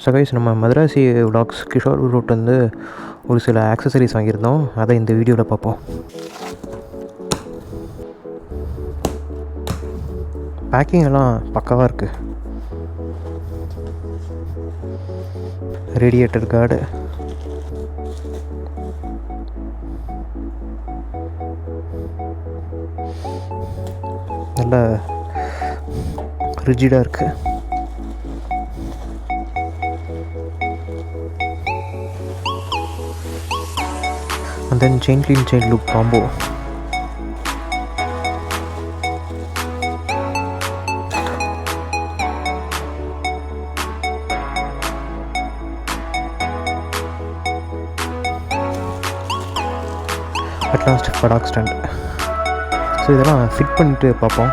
So guys, நம்ம Madrasi vlogs Kishore root வந்து ஒரு சில ஆக்சசரிஸ் வாங்கியிருந்தோம். அதை இந்த வீடியோவில் பார்ப்போம். பேக்கிங் எல்லாம் பக்காவாக இருக்குது. ரேடியேட்டர் கார்டு, நல்லா ரிஜிடாக இருக்குது. and then chain clean chain loop combo. At last Paddock stand. So இதெல்லாம் ஃபிட் பண்ணிட்டு பார்ப்போம்.